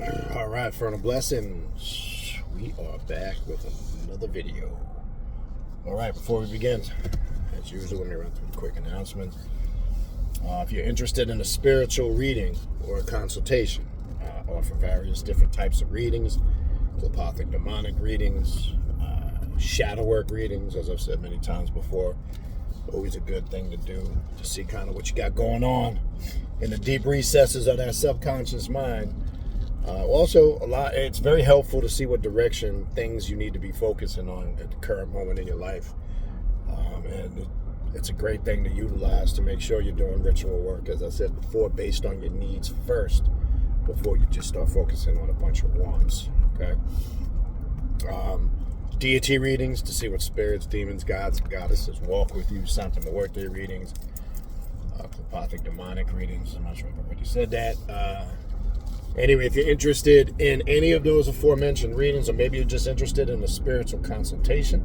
All right, Infernal Blessings. We are back with another video. All right, before we begin, as usual, let me run through a quick announcement. If you're interested in a spiritual reading or a consultation, I offer various different types of readings, telepathic demonic readings, shadow work readings, as I've said many times before. Always a good thing to do to see kind of what you got going on in the deep recesses of that subconscious mind. Also, it's very helpful to see what direction things you need to be focusing on at the current moment in your life. And it's a great thing to utilize to make sure you're doing ritual work, as I said before, based on your needs first, before you just start focusing on a bunch of wants. Okay. Deity readings to see what spirits, demons, gods, and goddesses walk with you. Santa Muerte readings. Telepathic demonic readings. I'm not sure if I already said that. Anyway, if you're interested in any of those aforementioned readings, or maybe you're just interested in a spiritual consultation,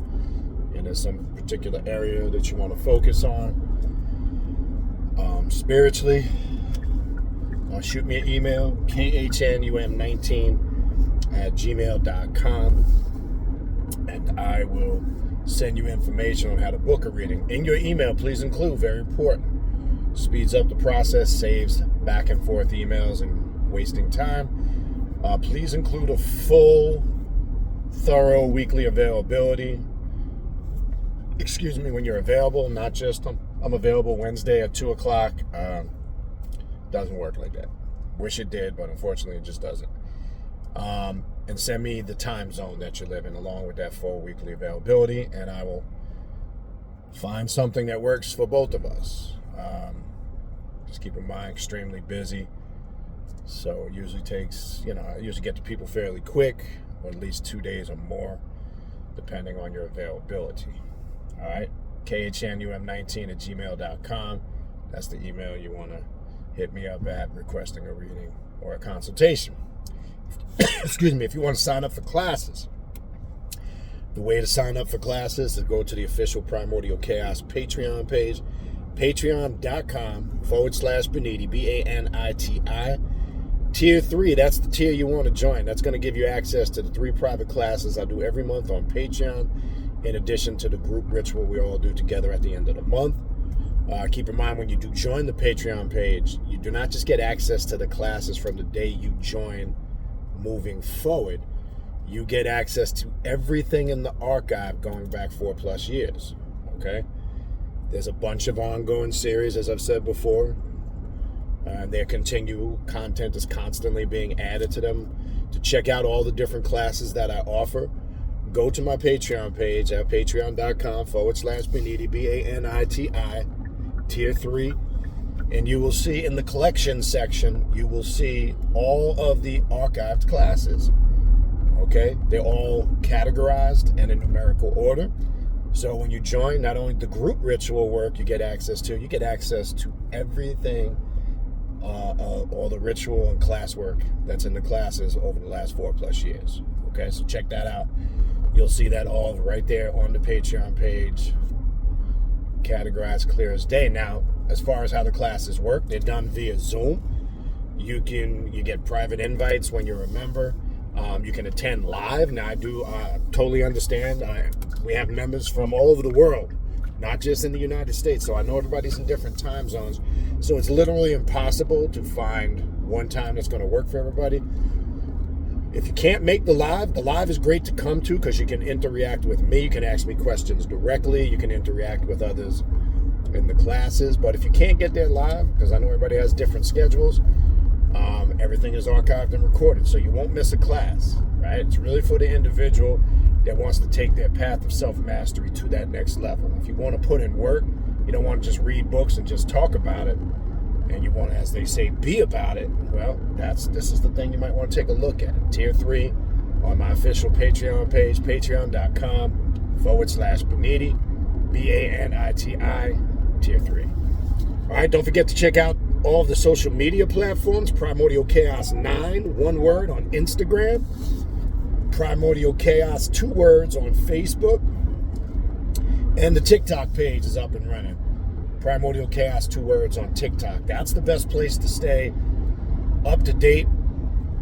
and there's some particular area that you want to focus on spiritually, shoot me an email, khnum19@gmail.com, and I will send you information on how to book a reading. In your email, please include, very important, speeds up the process, saves back and forth emails and wasting time. Please include a full, thorough weekly availability. Excuse me, when you're available, not just I'm available Wednesday at 2 o'clock. Doesn't work like that. Wish it did, but unfortunately it just doesn't. And send me the time zone that you live in along with that full weekly availability, and I will find something that works for both of us. Just keep in mind, extremely busy. So it usually takes, I usually get to people fairly quick, or at least 2 days or more, depending on your availability. All right, khnum19@gmail.com. That's the email you want to hit me up at requesting a reading or a consultation. Excuse me, if you want to sign up for classes, the way to sign up for classes is go to the official Primordial Chaos Patreon page, patreon.com/Baniti, Baniti. Tier 3, that's the tier you want to join. That's going to give you access to the 3 private classes I do every month on Patreon, in addition to the group ritual we all do together at the end of the month. Keep in mind, when you do join the Patreon page, you do not just get access to the classes from the day you join moving forward. You get access to everything in the archive going back 4+ years. Okay? There's a bunch of ongoing series, as I've said before. Their continual content is constantly being added to them. To check out all the different classes that I offer, go to my Patreon page at patreon.com/Baniti, Baniti, tier 3. And you will see in the collection section, you will see all of the archived classes. Okay? They're all categorized and in numerical order. So when you join, not only the group ritual work you get access to everything, all the ritual and classwork that's in the classes over the last 4+ years. Okay, so check that out. You'll see that all right there on the Patreon page, categorized clear as day. Now, as far as how the classes work, they're done via Zoom. You get private invites when you're a member. You can attend live. Now, I do totally understand. We have members from all over the world, not just in the United States. So I know everybody's in different time zones. So it's literally impossible to find one time that's going to work for everybody. If you can't make the live is great to come to because you can interact with me. You can ask me questions directly. You can interact with others in the classes. But if you can't get there live, because I know everybody has different schedules, everything is archived and recorded, so you won't miss a class, right? It's really for the individual that wants to take their path of self-mastery to that next level. If you want to put in work, you don't want to just read books and just talk about it, and you want to, as they say, be about it, well, this is the thing you might want to take a look at. Tier 3 on my official Patreon page, patreon.com/Baniti, Baniti, tier 3. All right, don't forget to check out all of the social media platforms. Primordial Chaos 9, one word, on Instagram. Primordial Chaos, 2 words, on Facebook. And the TikTok page is up and running. Primordial Chaos, 2 words, on TikTok. That's the best place to stay up to date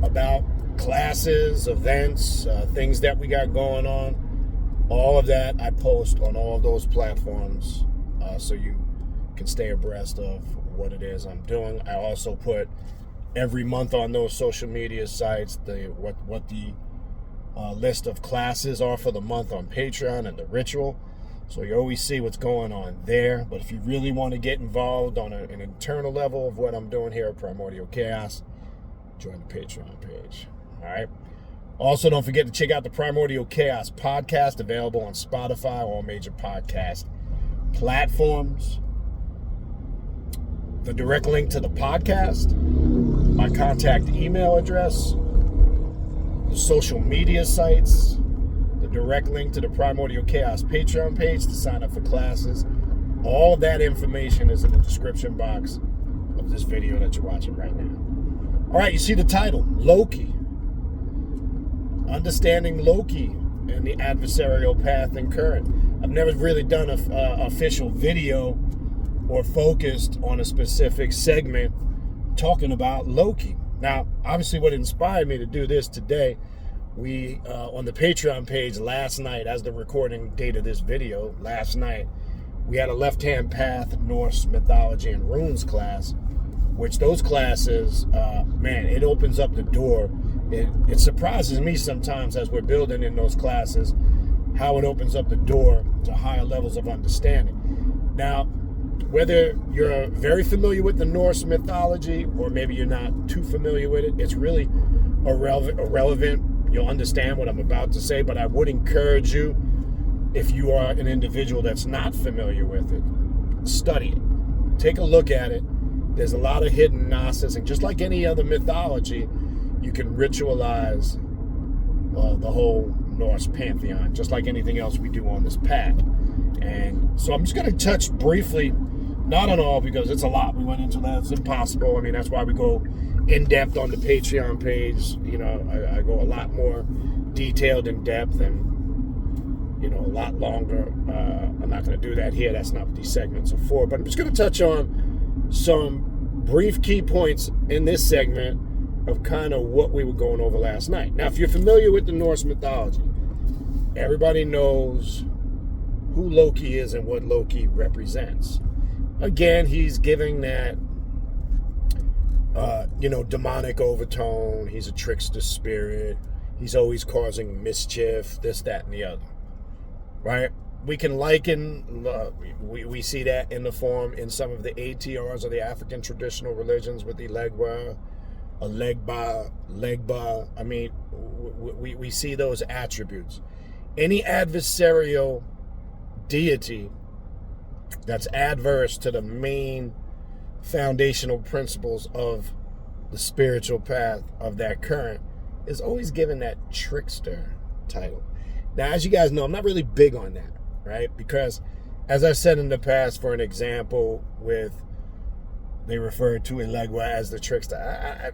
about classes, events, things that we got going on, all of that I post on all of those platforms, so you can stay abreast of what it is I'm doing. I also put every month on those social media sites what the list of classes are for the month on Patreon and the Ritual. So you always see what's going on there. But if you really want to get involved on an internal level of what I'm doing here at Primordial Chaos, join the Patreon page. All right. Also, don't forget to check out the Primordial Chaos podcast, available on Spotify, all major podcast platforms. The direct link to the podcast, my contact email address, the social media sites, the direct link to the Primordial Chaos Patreon page to sign up for classes. All of that information is in the description box of this video that you're watching right now. All right, you see the title, Loki. Understanding Loki and the adversarial path and current. I've never really done an official video or focused on a specific segment talking about Loki. Now, obviously what inspired me to do this today, we, on the Patreon page last night, as the recording date of this video, last night, we had a left-hand path Norse mythology and runes class, which those classes, man, it opens up the door. It surprises me sometimes as we're building in those classes, how it opens up the door to higher levels of understanding. Now, whether you're very familiar with the Norse mythology or maybe you're not too familiar with it, it's really irrelevant. You'll understand what I'm about to say, but I would encourage you, if you are an individual that's not familiar with it, study it. Take a look at it. There's a lot of hidden gnosis, and just like any other mythology, you can ritualize the whole Norse pantheon, just like anything else we do on this path. And so I'm just going to touch briefly, not on all, because it's a lot we went into that. It's impossible. I mean, that's why we go in depth on the Patreon page. You know, I go a lot more detailed in depth and, you know, a lot longer. I'm not going to do that here. That's not what these segments are for. But I'm just going to touch on some brief key points in this segment of kind of what we were going over last night. Now, if you're familiar with the Norse mythology, everybody knows who Loki is and what Loki represents. Again, he's giving that, demonic overtone. He's a trickster spirit. He's always causing mischief, this, that, and the other. Right? We can liken, we see that in the form in some of the ATRs of the African traditional religions with the Legba, Legba. I mean, we see those attributes. Any adversarial deity that's adverse to the main foundational principles of the spiritual path of that current is always given that trickster title. Now, as you guys know, I'm not really big on that, right? Because, as I said in the past, for an example, they refer to Elegua as the trickster.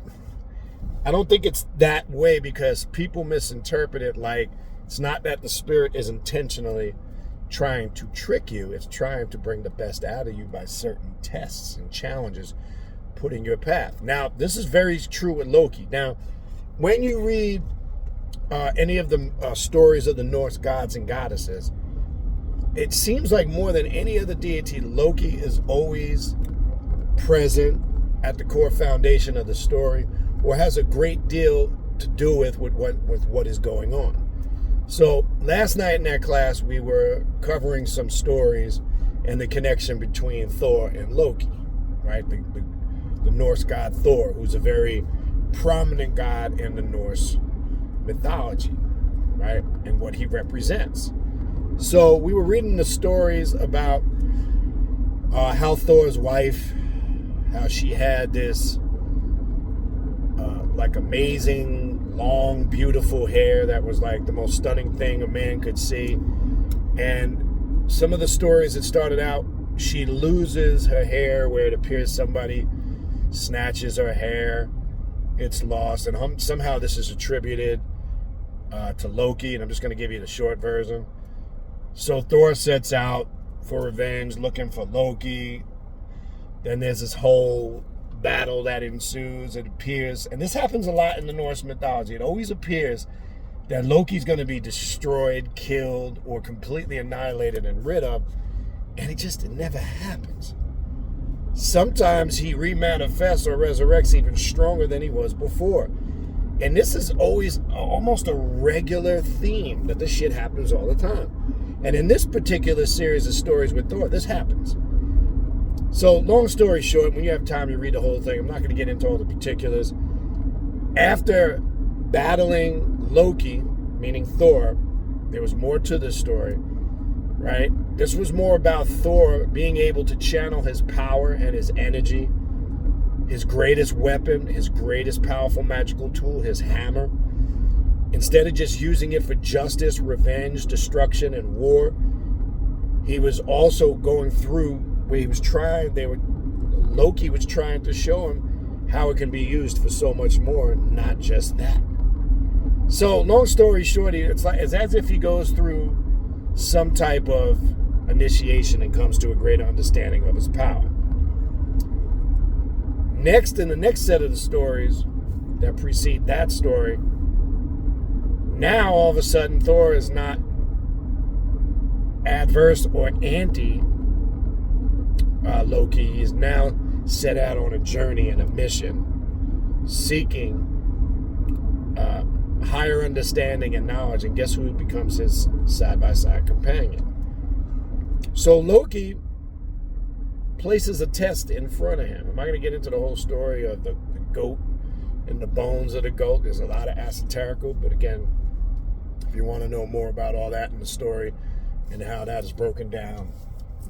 I don't think it's that way, because people misinterpret it like it's not that the spirit is intentionally trying to trick you. It's trying to bring the best out of you by certain tests and challenges put in your path. Now, this is very true with Loki. Now, when you read any of the stories of the Norse gods and goddesses, it seems like more than any other deity, Loki is always present at the core foundation of the story, or has a great deal to do with what is going on. So last night in that class, we were covering some stories and the connection between Thor and Loki, right? The Norse god Thor, who's a very prominent god in the Norse mythology, right? And what he represents. So we were reading the stories about how Thor's wife, how she had this like amazing, long, beautiful hair that was like the most stunning thing a man could see. And some of the stories, it started out, she loses her hair where it appears somebody snatches her hair. It's lost. And somehow this is attributed to Loki. And I'm just going to give you the short version. So Thor sets out for revenge, looking for Loki. Then there's this whole battle that ensues. It appears, and this happens a lot in the Norse mythology, it always appears that Loki's going to be destroyed, killed, or completely annihilated and rid of, and it never happens. Sometimes he remanifests or resurrects even stronger than he was before. And this is always almost a regular theme, that this shit happens all the time. And in this particular series of stories with Thor, this happens. So, long story short, when you have time to read the whole thing, I'm not going to get into all the particulars. After battling Loki, meaning Thor, there was more to this story, right? This was more about Thor being able to channel his power and his energy, his greatest weapon, his greatest powerful magical tool, his hammer. Instead of just using it for justice, revenge, destruction, and war, he was also going through where Loki was trying to show him how it can be used for so much more, not just that. So, long story short, it's as if he goes through some type of initiation and comes to a greater understanding of his power. Next, in the next set of the stories that precede that story, now all of a sudden Thor is not adverse or anti Loki. He is now set out on a journey and a mission, seeking higher understanding and knowledge, and guess who becomes his side-by-side companion? So Loki places a test in front of him. I'm not going to get into the whole story of the goat and the bones of the goat. There's a lot of esoterical, but again, if you want to know more about all that in the story and how that is broken down,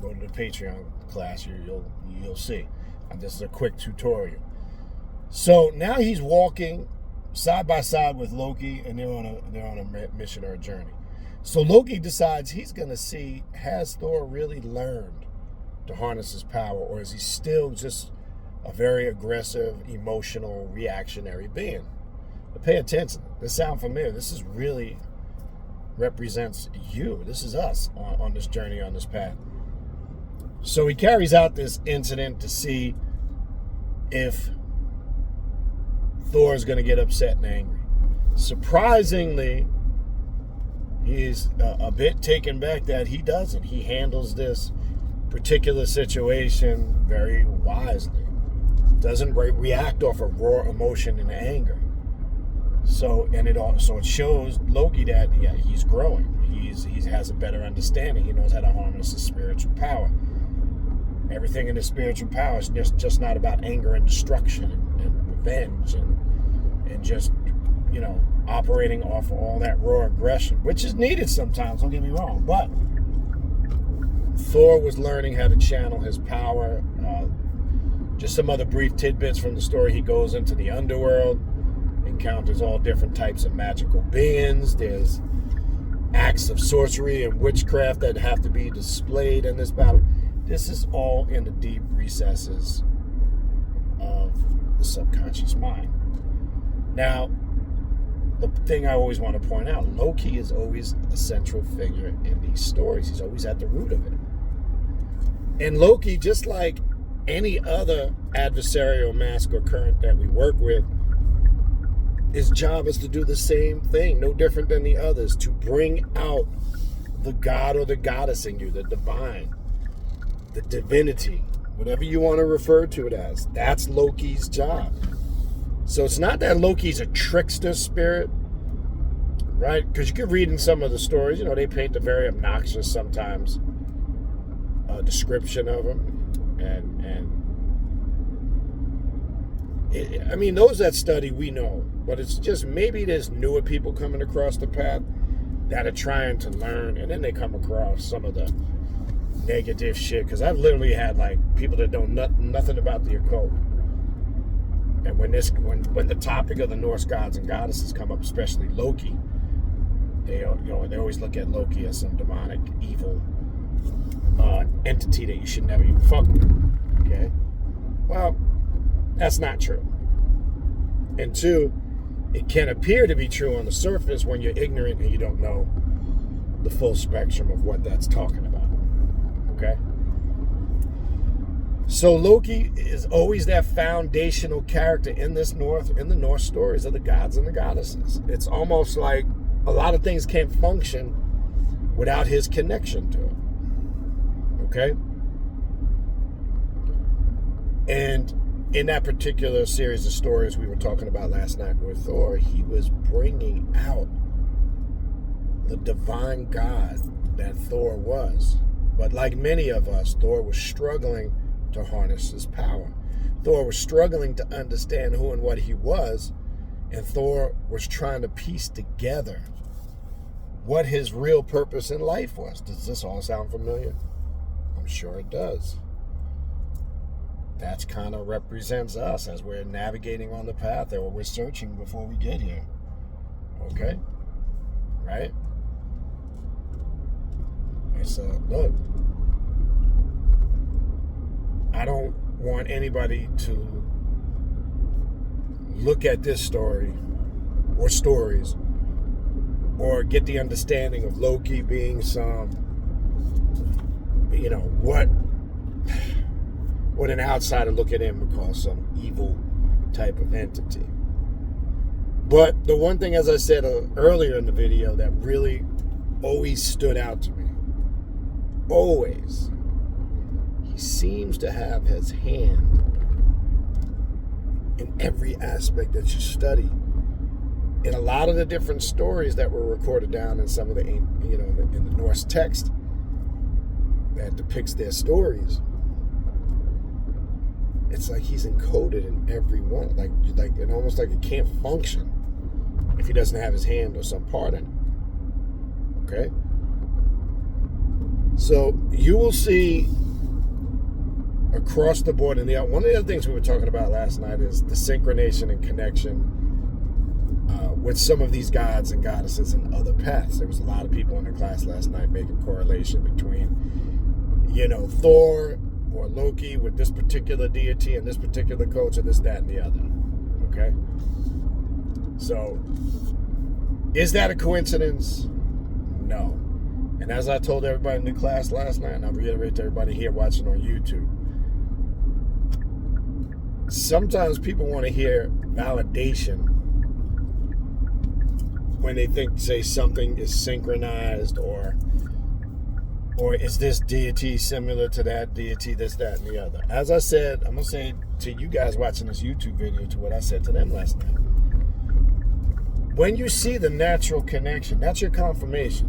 go to the Patreon class. You'll see. This is a quick tutorial. So now he's walking side by side with Loki, and they're on a mission or a journey. So Loki decides he's going to see, has Thor really learned to harness his power, or is he still just a very aggressive, emotional, reactionary being? But pay attention. This sound familiar. This is really represents you. This is us on this journey, on this path. So he carries out this incident to see if Thor is going to get upset and angry. Surprisingly, he's a bit taken back that he doesn't. He handles this particular situation very wisely. Doesn't react off of raw emotion and anger. So it shows Loki that he's growing. He has a better understanding. He knows how to harness his spiritual power. Everything in his spiritual power is just not about anger and destruction and revenge and just, operating off of all that raw aggression, which is needed sometimes, don't get me wrong. But Thor was learning how to channel his power. Just some other brief tidbits from the story. He goes into the underworld, encounters all different types of magical beings. There's acts of sorcery and witchcraft that have to be displayed in this battle. This is all in the deep recesses of the subconscious mind. Now, the thing I always want to point out, Loki is always a central figure in these stories. He's always at the root of it. And Loki, just like any other adversarial mask or current that we work with, his job is to do the same thing, no different than the others, to bring out the god or the goddess in you, the divine, the divinity, whatever you want to refer to it as. That's Loki's job. So it's not that Loki's a trickster spirit, right? Because you could read in some of the stories, they paint a very obnoxious sometimes description of him. And those that study, we know. But it's just maybe there's newer people coming across the path that are trying to learn, and then they come across some of the negative shit. Because I've literally had people that don't know nothing about the occult. And when the topic of the Norse gods and goddesses come up, especially Loki, they always look at Loki as some demonic, evil entity that you should never even fuck with. Okay? Well, that's not true. And two, it can appear to be true on the surface when you're ignorant and you don't know the full spectrum of what that's talking about. Okay? So Loki is always that foundational character in the Norse stories of the gods and the goddesses. It's almost like a lot of things can't function without his connection to it. Okay? And in that particular series of stories we were talking about last night with Thor, he was bringing out the divine God that Thor was. But like many of us, Thor was struggling to harness his power. Thor was struggling to understand who and what he was, and Thor was trying to piece together what his real purpose in life was. Does this all sound familiar? I'm sure it does. That kind of represents us as we're navigating on the path that we're searching before we get here. Okay? Right? And so, look, I don't want anybody to look at this story or stories or get the understanding of Loki being some, what an outsider look at him would call some evil type of entity. But the one thing, as I said earlier in the video, that really always stood out to me, always, he seems to have his hand in every aspect that you study. In a lot of the different stories that were recorded down in some of the, in the Norse text that depicts their stories, it's like he's encoded in every one. Like and almost like it can't function if he doesn't have his hand or some part in it. Okay? So you will see across the board, and one of the other things we were talking about last night is the synchronization and connection with some of these gods and goddesses and other paths. There was a lot of people in the class last night making correlation between, Thor or Loki with this particular deity and this particular culture, this, that, and the other. Okay? So, is that a coincidence? No. And as I told everybody in the class last night, and I reiterate to everybody here watching on YouTube, sometimes people want to hear validation when they say something is synchronized or is this deity similar to that deity, this, that, and the other. As I said, I'm going to say to you guys watching this YouTube video to what I said to them last night. When you see the natural connection, that's your confirmation.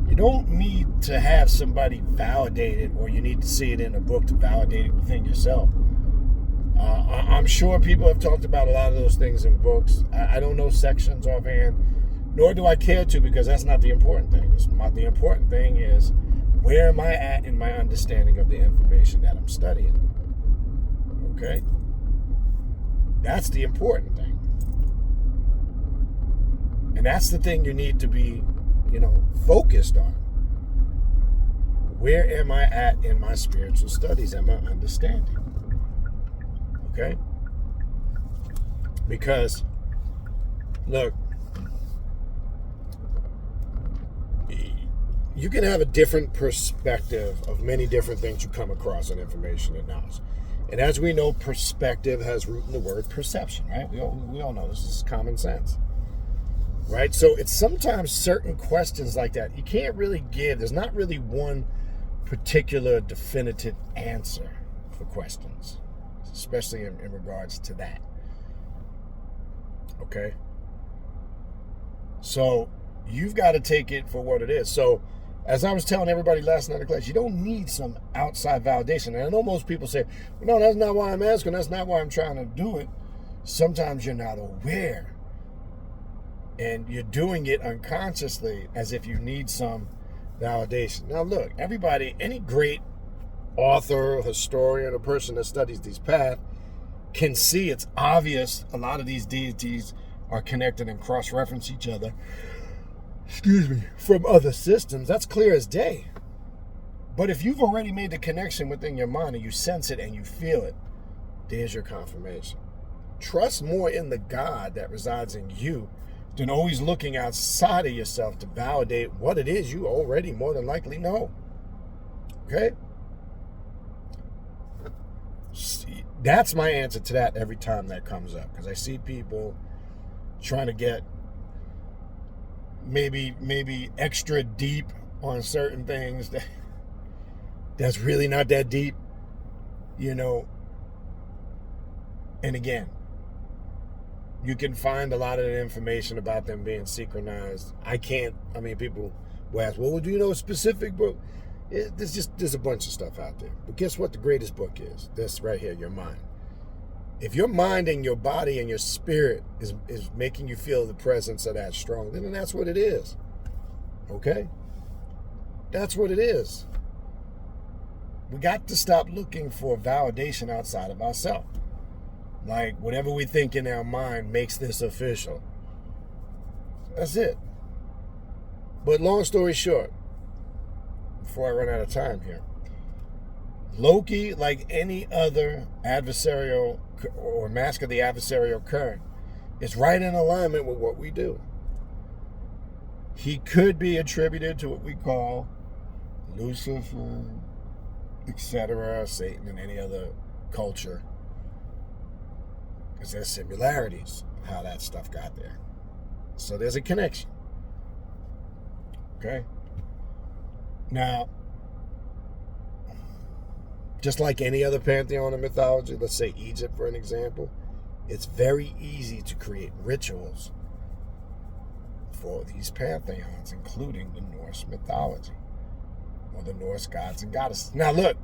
You don't need to have somebody validate it, or you need to see it in a book to validate it within yourself. I'm sure people have talked about a lot of those things in books. I don't know sections offhand, nor do I care to, because that's not the important thing. The important thing is, where am I at in my understanding of the information that I'm studying? Okay? That's the important thing. And that's the thing you need to be, focused on. Where am I at in my spiritual studies and my understanding? Okay? Because, look, you can have a different perspective of many different things you come across in information and knowledge. And as we know, perspective has root in the word perception, right? We all know this is common sense, right? So it's sometimes certain questions like that you can't really give. There's not really one particular definitive answer for questions, especially in regards to that. Okay? So you've got to take it for what it is. So as I was telling everybody last night in class, you don't need some outside validation. And I know most people say, no, that's not why I'm asking. That's not why I'm trying to do it. Sometimes you're not aware. And you're doing it unconsciously as if you need some validation. Now, look, everybody, any great author, historian, or person that studies these paths can see it's obvious a lot of these deities are connected and cross-reference each other. From other systems. That's clear as day. But if you've already made the connection within your mind and you sense it and you feel it, there's your confirmation. Trust more in the God that resides in you than always looking outside of yourself to validate what it is you already more than likely know. Okay? That's my answer to that every time that comes up, because I see people trying to get maybe extra deep on certain things that's really not that deep, you know. And again, you can find a lot of the information about them being synchronized. People will ask, well, do you know a specific book? There's a bunch of stuff out there. But guess what the greatest book is? This right here, your mind. If your mind and your body and your spirit is making you feel the presence of that strong, then that's what it is. Okay? That's what it is. We got to stop looking for validation outside of ourselves. Like, whatever we think in our mind makes this official. That's it. But long story short, before I run out of time here, Loki, like any other adversarial or mask of the adversarial current, is right in alignment with what we do. He could be attributed to what we call Lucifer, etc., Satan, and any other culture, because there's similarities how that stuff got there. So there's a connection. Okay? Now, just like any other pantheon of mythology, let's say Egypt for an example, it's very easy to create rituals for these pantheons, including the Norse mythology or the Norse gods and goddesses. Now look,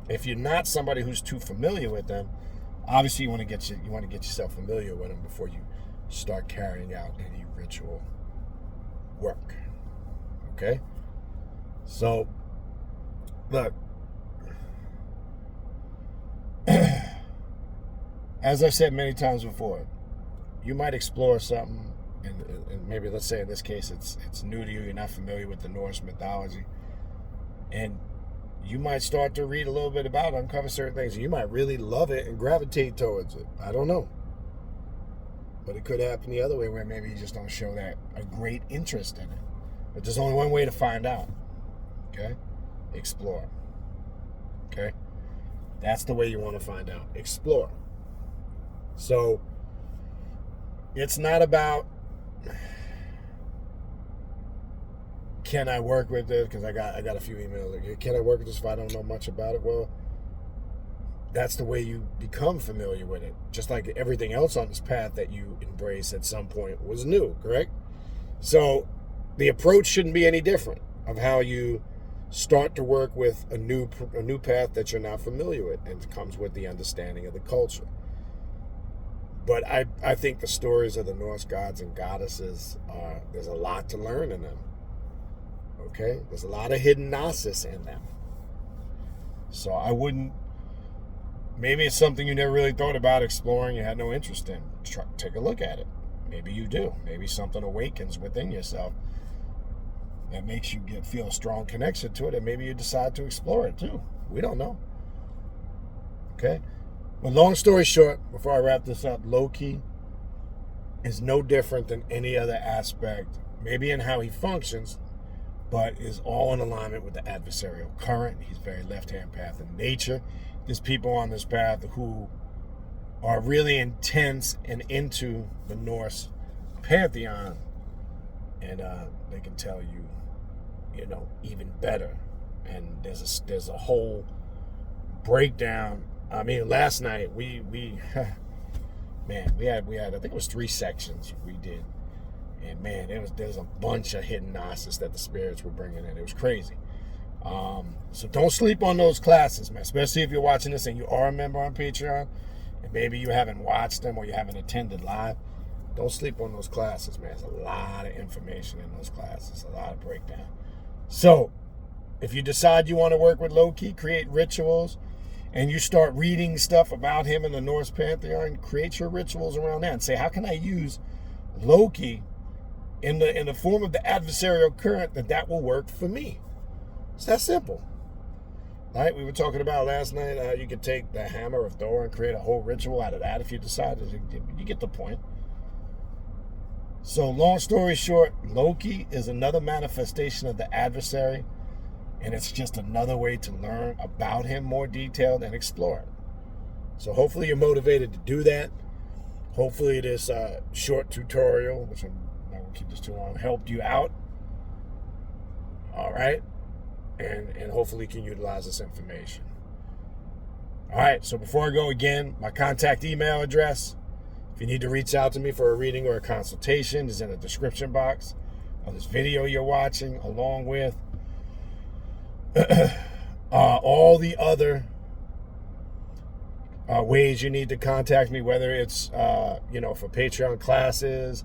if you're not somebody who's too familiar with them, obviously you want to get yourself familiar with them before you start carrying out any ritual work. Okay? So, look, as I've said many times before, you might explore something, and maybe, let's say in this case, it's new to you, you're not familiar with the Norse mythology, and you might start to read a little bit about it, uncover certain things, and you might really love it and gravitate towards it. I don't know. But it could happen the other way, where maybe you just don't show that a great interest in it. But there's only one way to find out. Okay? Explore. Okay? That's the way you want to find out. Explore. So, it's not about, can I work with this? Because I got a few emails. Can I work with this if I don't know much about it? Well, that's the way you become familiar with it. Just like everything else on this path that you embrace at some point was new, correct? So the approach shouldn't be any different of how you start to work with a new path that you're not familiar with, and it comes with the understanding of the culture. But I think the stories of the Norse gods and goddesses there's a lot to learn in them. Okay? There's a lot of hidden gnosis in them. So I wouldn't, maybe it's something you never really thought about exploring, you had no interest in. Take a look at it. Maybe you do. Maybe something awakens within yourself that makes you feel a strong connection to it, and maybe you decide to explore it too. We don't know. Okay? But long story short, before I wrap this up, Loki is no different than any other aspect, maybe in how he functions, but is all in alignment with the adversarial current. He's very left-hand path in nature. There's people on this path who are really intense and into the Norse pantheon, and they can tell you, even better. And there's a whole breakdown. I mean, last night we had I think it was 3 sections we did, and man, there's a bunch of hidden gnosis that the spirits were bringing in. It was crazy. So don't sleep on those classes, man. Especially if you're watching this and you are a member on Patreon, and maybe you haven't watched them or you haven't attended live. Don't sleep on those classes, man. There's a lot of information in those classes, a lot of breakdown. So, if you decide you want to work with Loki, create rituals, and you start reading stuff about him in the Norse pantheon, create your rituals around that and say, how can I use Loki in the form of the adversarial current that will work for me? It's that simple. Right? We were talking about last night how you could take the hammer of Thor and create a whole ritual out of that if you decided. You get the point. So long story short, Loki is another manifestation of the adversary, and it's just another way to learn about him more detailed and explore it. So hopefully you're motivated to do that. Hopefully this short tutorial, which I'm not going to keep this too long, helped you out. All right? And hopefully you can utilize this information. All right, so before I go again, my contact email address, if you need to reach out to me for a reading or a consultation, is in the description box of this video you're watching, along with all the other ways you need to contact me, whether it's for Patreon classes,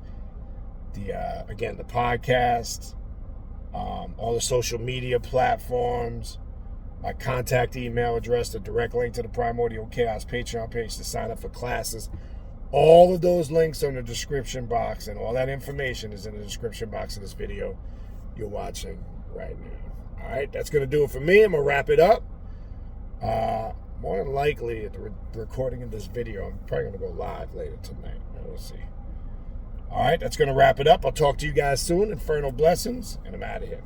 again the podcast, all the social media platforms, my contact email address, the direct link to the Primordial Chaos Patreon page to sign up for classes. All of those links are in the description box, and all that information is in the description box of this video you're watching right now. All right, that's going to do it for me. I'm going to wrap it up. More than likely, at the recording of this video, I'm probably going to go live later tonight. We'll see. All right, that's going to wrap it up. I'll talk to you guys soon. Infernal blessings, and I'm out of here.